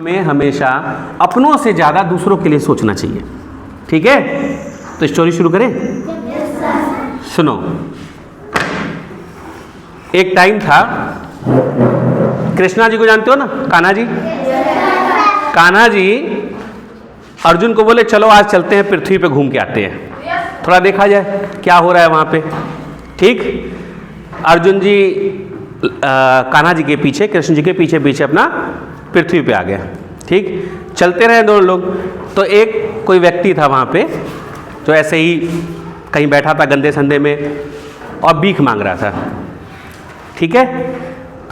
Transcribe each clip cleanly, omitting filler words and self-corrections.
में हमेशा अपनों से ज़्यादा दूसरों के लिए सोचना चाहिए। ठीक है, तो स्टोरी शुरू करें। सुनो, एक टाइम था, कृष्णा जी को जानते हो ना, कान्हा जी। कान्हा जी अर्जुन को बोले चलो आज चलते हैं पृथ्वी पे घूम के आते हैं, थोड़ा देखा जाए क्या हो रहा है वहाँ पे। ठीक, अर्जुन जी कान्हा जी के पीछे, कृष्ण जी के पीछे पीछे अपना पृथ्वी पे आ गया। ठीक, चलते रहे दोनों लोग। तो एक कोई व्यक्ति था वहाँ पे जो ऐसे ही कहीं बैठा था गंदे संदे में और भीख मांग रहा था। ठीक है,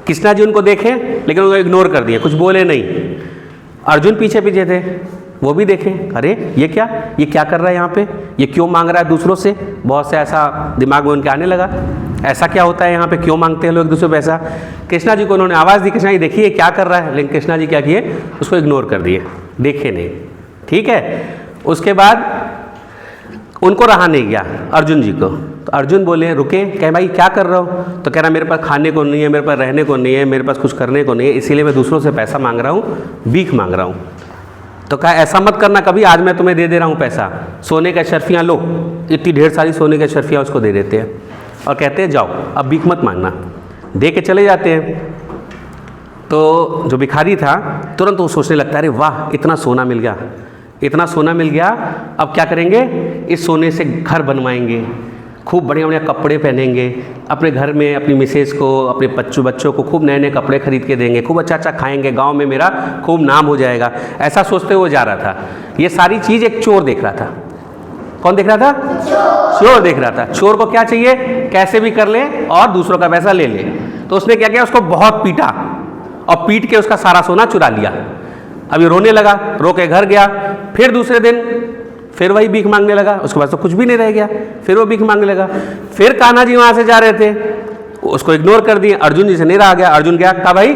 कृष्णा जी उनको देखे लेकिन उनको इग्नोर कर दिए, कुछ बोले नहीं। अर्जुन पीछे पीछे थे, वो भी देखे, अरे ये क्या कर रहा है यहाँ पे, ये क्यों मांग रहा है दूसरों से। बहुत से ऐसा दिमाग में उनके आने लगा, ऐसा क्या होता है यहाँ पे, क्यों मांगते हैं लोग एक दूसरे को पैसा। कृष्णा जी को उन्होंने आवाज़ दी, कृष्णा जी देखिए क्या कर रहा है, लेकिन कृष्णा जी क्या किए, उसको इग्नोर कर दिए, देखे नहीं। ठीक है, उसके बाद उनको रहा नहीं गया अर्जुन जी को, तो अर्जुन बोले रुके, कहे भाई क्या कर रहे हो, तो कह रहा मेरे पास खाने को नहीं है, मेरे पास रहने को नहीं है, मेरे पास कुछ करने को नहीं है, इसीलिए मैं दूसरों से पैसा मांग रहा हूँ, भीख मांग रहा हूँ। तो कहा ऐसा मत करना कभी, आज मैं तुम्हें दे रहा हूँ पैसा, सोने का शर्फियाँ लो, इतनी ढेर सारी सोने की शर्फियाँ उसको दे देते हैं और कहते हैं जाओ अब भीख मत मांगना, दे के चले जाते हैं। तो जो भिखारी था तुरंत वो सोचने लगता है अरे वाह इतना सोना मिल गया, इतना सोना मिल गया, अब क्या करेंगे, इस सोने से घर बनवाएंगे, खूब बढ़िया बढ़िया कपड़े पहनेंगे, अपने घर में अपनी मिसेज को, अपने बच्चों को खूब नए नए कपड़े खरीद के देंगे, खूब अच्छा खाएंगे, गांव में मेरा खूब नाम हो जाएगा। ऐसा सोचते हुए जा रहा था। ये सारी चीज़ एक चोर देख रहा था। कौन देख रहा था? चोर देख रहा था। चोर को क्या चाहिए, कैसे भी कर ले और दूसरों का पैसा ले ले। तो उसने क्या किया, उसको बहुत पीटा और पीट के उसका सारा सोना चुरा लिया। अभी रोने लगा, रो के घर गया। फिर दूसरे दिन फिर वही भीख मांगने लगा, उसके पास तो कुछ भी नहीं रह गया, फिर वो भीख मांगने लगा। फिर कान्हा जी वहाँ से जा रहे थे, उसको इग्नोर कर दिए, अर्जुन जी से नहीं रहा गया। अर्जुन गया, कहा भाई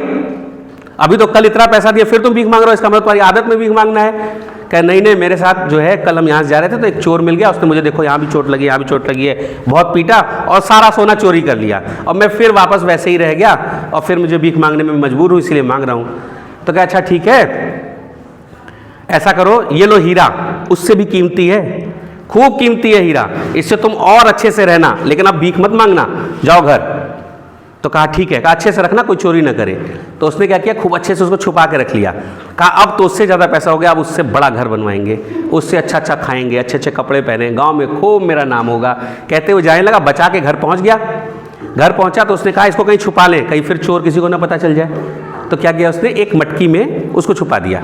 अभी तो कल इतना पैसा दिया, फिर तुम भीख मांग रहे हो, इसका मतलब तुम्हारी आदत में भीख मांगना है। कह नहीं मेरे साथ जो है, कल हम यहाँ से जा रहे थे तो एक चोर मिल गया, उसने मुझे देखो यहाँ भी चोट लगी, यहाँ भी चोट लगी है, बहुत पीटा और सारा सोना चोरी कर लिया, और मैं फिर वापस वैसे ही रह गया और फिर मुझे भीख मांगने में मजबूर हूँ, इसलिए मांग रहा हूँ। तो क्या अच्छा ठीक है, ऐसा करो ये लो हीरा, उससे भी कीमती है, खूब कीमती है हीरा, इससे तुम और अच्छे से रहना, लेकिन अब भीख मत मांगना, जाओ घर। तो कहा ठीक है, कहा अच्छे से रखना, कोई चोरी ना करे। तो उसने क्या किया, खूब अच्छे से उसको छुपा के रख लिया। कहा अब तो उससे ज़्यादा पैसा हो गया, अब उससे बड़ा घर बनवाएंगे, उससे अच्छा खाएंगे, अच्छे अच्छे कपड़े पहने, गांव में खूब मेरा नाम होगा। कहते हुए जाने लगा, बचा के घर पहुंच गया। घर पहुंचा तो उसने कहा इसको कहीं छुपा लें, कहीं फिर चोर किसी को ना पता चल जाए। तो क्या किया उसने, एक मटकी में उसको छुपा दिया।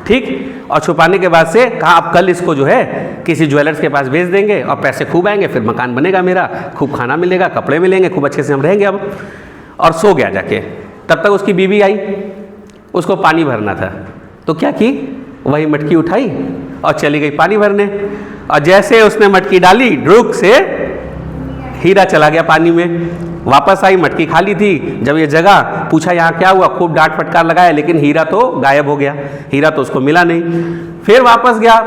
ठीक, और छुपाने के बाद से कहा अब कल इसको जो है किसी ज्वेलर्स के पास बेच देंगे और पैसे खूब आएंगे, फिर मकान बनेगा मेरा, खूब खाना मिलेगा, कपड़े मिलेंगे, खूब अच्छे से हम रहेंगे अब। और सो गया जाके। तब तक उसकी बीवी आई, उसको पानी भरना था, तो क्या की, वही मटकी उठाई और चली गई पानी भरने। और जैसे उसने मटकी डाली, ड्रुक से हीरा चला गया पानी में। वापस आई, मटकी खाली थी। जब ये जगह पूछा यहाँ क्या हुआ, खूब डांट फटकार लगाया, लेकिन हीरा तो गायब हो गया, हीरा तो उसको मिला नहीं। फिर वापस गया,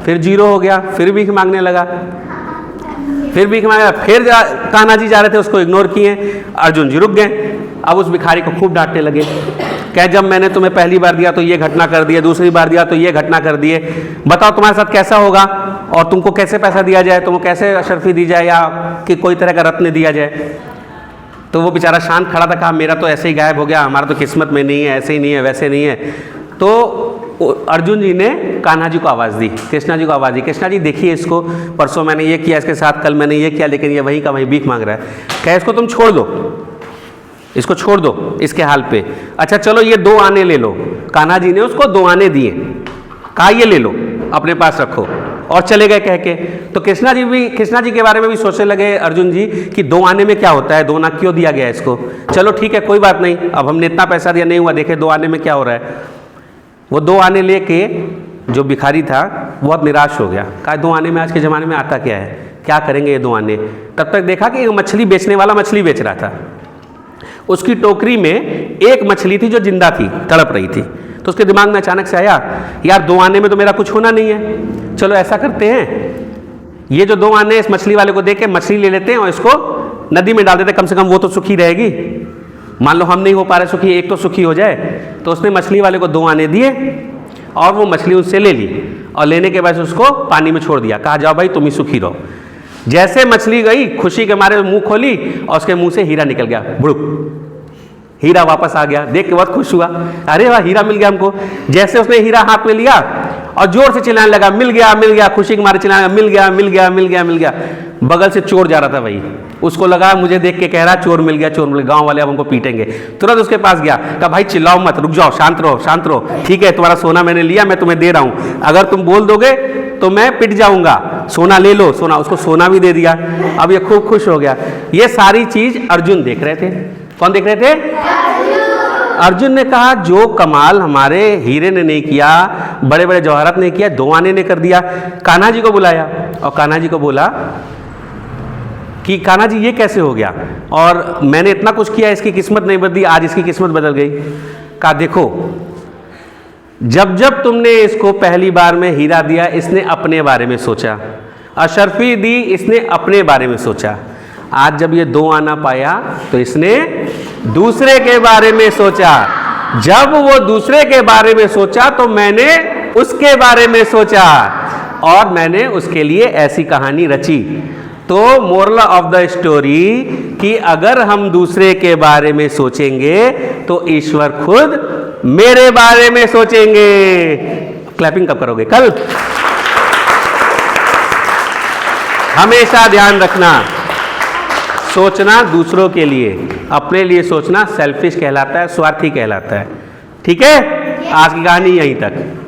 फिर जीरो हो गया, फिर भीख मांगने लगा, फिर भीख मांगा, फिर कान्हा जी जा रहे थे, उसको इग्नोर किए। अर्जुन जी रुक गए। अब उस भिखारी को खूब डांटने लगे, कह जब मैंने तुम्हें पहली बार दिया तो ये घटना कर दिए, दूसरी बार दिया तो ये घटना कर दिए, बताओ तुम्हारे साथ कैसा होगा, और तुमको कैसे पैसा दिया जाए, तुमको कैसे अशर्फी दी जाए या कि कोई तरह का रत्न दिया जाए। तो वो बेचारा शांत खड़ा था, कहा मेरा तो ऐसे ही गायब हो गया, हमारा तो किस्मत में नहीं है, ऐसे ही नहीं है, वैसे नहीं है। तो अर्जुन जी ने कान्हा जी को आवाज़ दी, कृष्णा जी को आवाज़ दी, कृष्णा जी देखिए इसको, परसों मैंने ये किया इसके साथ, कल मैंने ये किया, लेकिन ये वहीं का वहीं भीख मांग रहा है। क्या इसको तुम छोड़ दो, इसको छोड़ दो इसके हाल पे। अच्छा चलो ये 2 आने ले लो। कान्हा जी ने उसको 2 आने दिए, कहा ये ले लो अपने पास रखो, और चले गए कह के। तो कृष्णा जी के बारे में भी सोचने लगे अर्जुन जी कि 2 आने में क्या होता है, 2 आना क्यों दिया गया इसको। चलो ठीक है कोई बात नहीं, अब हमने इतना पैसा दिया, नहीं हुआ, देखे 2 आने में क्या हो रहा है। वो 2 आने लेके जो भिखारी था बहुत निराश हो गया, कहा 2 आने में आज के ज़माने में आता क्या है, क्या करेंगे ये 2 आने। तब तक देखा कि मछली बेचने वाला मछली बेच रहा था, उसकी टोकरी में एक मछली थी जो जिंदा थी, तड़प रही थी। तो उसके दिमाग में अचानक से आया, यार 2 आने में तो मेरा कुछ होना नहीं है, चलो ऐसा करते हैं, ये जो 2 आने इस मछली वाले को दे के मछली ले लेते हैं और इसको नदी में डाल देते हैं, कम से कम वो तो सुखी रहेगी। मान लो हम नहीं हो पा रहे सुखी, एक तो सुखी हो जाए, तो उसने मछली वाले को 2 आने दिए और वो मछली उससे ले ली और लेने के बाद उसको पानी में छोड़ दिया, कहा जाओ भाई तुम ही सुखी रहो। जैसे मछली गई, खुशी के मारे मुंह खोली और उसके मुंह से हीरा निकल गया, बुड़ुक, हीरा वापस आ गया। देख के बहुत खुश हुआ, अरे वाह हीरा मिल गया हमको। जैसे उसने हीरा हाथ में लिया और जोर से चिल्लाने लगा, मिल गया मिल गया, खुशी के मारे चिल्लाने लगा, मिल गया मिल गया मिल गया मिल गया। बगल से चोर जा रहा था भाई, उसको लगा मुझे देख के कह रहा चोर मिल गया चोर मिल गया, गांव वाले अब हमको पीटेंगे। तुरंत उसके पास गया, कहा भाई चिल्लाओ मत, रुक जाओ, शांत रहो शांत रहो, ठीक है तुम्हारा सोना मैंने लिया, मैं तुम्हें दे रहा हूं, अगर तुम बोल दोगे तो मैं पिट जाऊंगा, सोना ले लो। सोना, उसको सोना भी दे दिया। अब ये खूब खुश हो गया। ये सारी चीज अर्जुन देख रहे थे। कौन देख रहे थे? अर्जुन ने कहा जो कमाल हमारे हीरे ने नहीं किया, बड़े बड़े जवाहरात ने किया, 2 आने ने कर दिया। कान्हा जी को बुलाया और कान्हा जी को बोला कि कान्हा जी ये कैसे हो गया, और मैंने इतना कुछ किया, इसकी किस्मत नहीं बदली, आज इसकी किस्मत बदल गई। कहा देखो, जब जब तुमने इसको पहली बार में हीरा दिया, इसने अपने बारे में सोचा, अशर्फी दी, इसने अपने बारे में सोचा। आज जब ये 2 आना पाया तो इसने दूसरे के बारे में सोचा। जब वो दूसरे के बारे में सोचा तो मैंने उसके बारे में सोचा और मैंने उसके लिए ऐसी कहानी रची। तो मोरल ऑफ द स्टोरी कि अगर हम दूसरे के बारे में सोचेंगे तो ईश्वर खुद मेरे बारे में सोचेंगे। क्लैपिंग कब करोगे? कल। हमेशा ध्यान रखना, सोचना दूसरों के लिए, अपने लिए सोचना सेल्फिश कहलाता है, स्वार्थी कहलाता है। ठीक है, आज की कहानी यहीं तक।